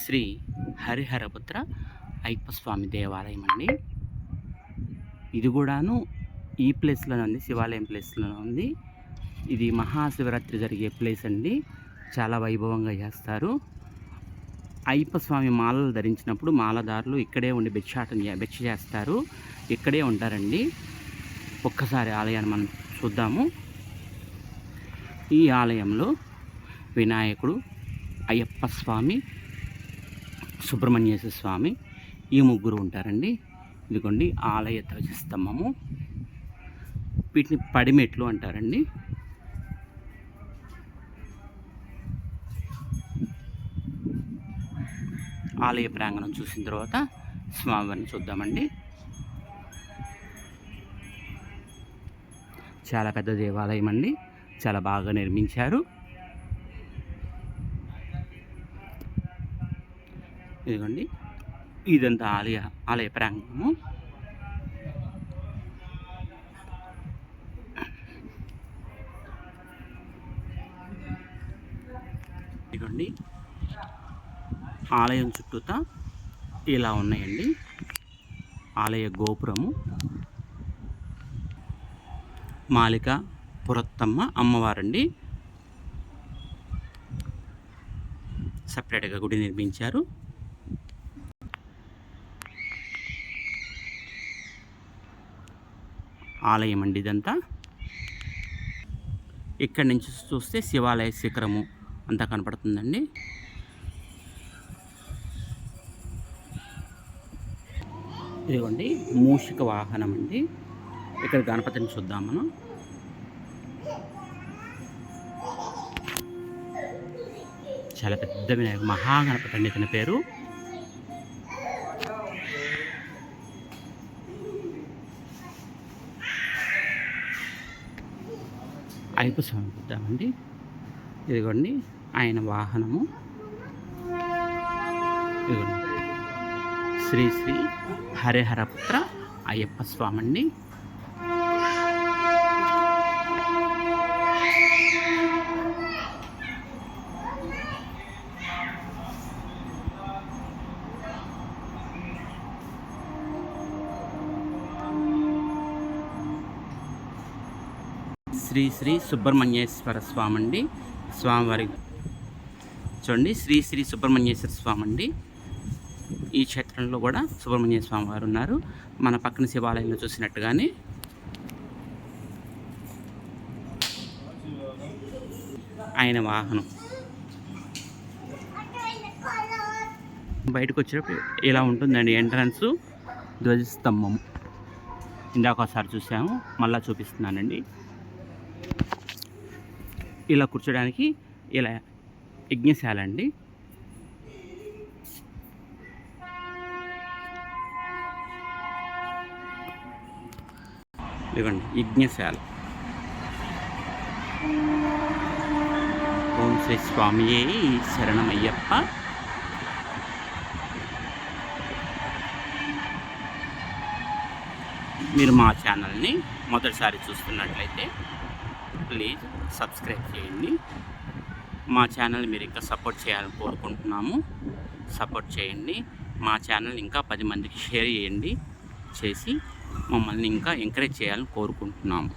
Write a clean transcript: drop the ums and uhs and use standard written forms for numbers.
శ్రీ హరిహరపుత్ర అయ్యప్ప స్వామి దేవాలయం అండి. ఇది కూడాను ఈ ప్లేస్లోనే ఉంది, శివాలయం ప్లేస్లోనే ఉంది. ఇది మహాశివరాత్రి జరిగే ప్లేస్ అండి. చాలా వైభవంగా చేస్తారు. అయ్యప్ప స్వామి మాలలు ధరించినప్పుడు మాలదారులు ఇక్కడే ఉండి భిక్ష చేస్తారు, ఇక్కడే ఉంటారండి. ఒక్కసారి ఆలయాన్ని మనం చూద్దాము. ఈ ఆలయంలో వినాయకుడు, అయ్యప్ప స్వామి, సుబ్రహ్మణ్యేశ్వర స్వామి ఈ ముగ్గురు ఉంటారండి. ఇదిగోండి ఆలయ ధ్వజస్తంభము. వీటిని పడిమెట్లు అంటారండి. ఆలయ ప్రాంగణం చూసిన తర్వాత స్వామివారిని చూద్దామండి. చాలా పెద్ద దేవాలయం అండి, చాలా బాగా నిర్మించారు. ఇదిగోండి ఇదంతా ఆలయ ప్రాంగణము. ఇదిగోండి ఆలయం చుట్టూతా ఇలా ఉన్నాయండి. ఆలయ గోపురము, మాలిక పురత్తమ్మ అమ్మవారండి. సపరేట్గా గుడి నిర్మించారు. ఆలయం అండి ఇదంతా. ఇక్కడి నుంచి చూస్తే శివాలయ శిఖరము అంతా కనపడుతుందండి. ఇదిగోండి మూషిక వాహనం అండి. ఇక్కడ గణపతిని చూద్దాం మనం. చాలా పెద్ద వినాయక మహాగణపతి అండి ఇతని పేరు. అయ్యప్ప స్వామి చూద్దామండి. ఇదిగోండి ఆయన వాహనము. ఇదిగోండి శ్రీ శ్రీ హరిహరపుత్ర అయ్యప్ప స్వామి అండి. శ్రీ శ్రీ సుబ్రహ్మణ్యేశ్వర స్వామి అండి. స్వామివారి చూడండి, శ్రీ శ్రీ సుబ్రహ్మణ్యేశ్వర స్వామి అండి. ఈ క్షేత్రంలో కూడా సుబ్రహ్మణ్య స్వామి వారు ఉన్నారు. మన పక్కన శివాలయంలో చూసినట్టుగానే. ఆయన వాహనం బయటకు వచ్చేటప్పుడు ఇలా ఉంటుందండి ఎంట్రన్స్. ధ్వజస్తంభము ఇందాక ఒకసారి చూసాము, మళ్ళీ చూపిస్తున్నానండి. ఇలా కూర్చోడానికి ఇలా యజ్ఞశాల అండి. ఇదిగోండి యజ్ఞశాల. ఓం శ్రీ స్వామియే శరణమయ్యప్ప. మీరు మా ఛానల్ని మొదటిసారి చూస్తున్నట్లయితే ప్లీజ్ సబ్స్క్రైబ్ చేయండి. మా ఛానల్ మీరు ఇంకా సపోర్ట్ చేయాలని కోరుకుంటున్నాము. సపోర్ట్ చేయండి. మా ఛానల్ ఇంకా 10 మందికి షేర్ చేయండి. చేసి మమ్మల్ని ఇంకా ఎంకరేజ్ చేయాలని కోరుకుంటున్నాము.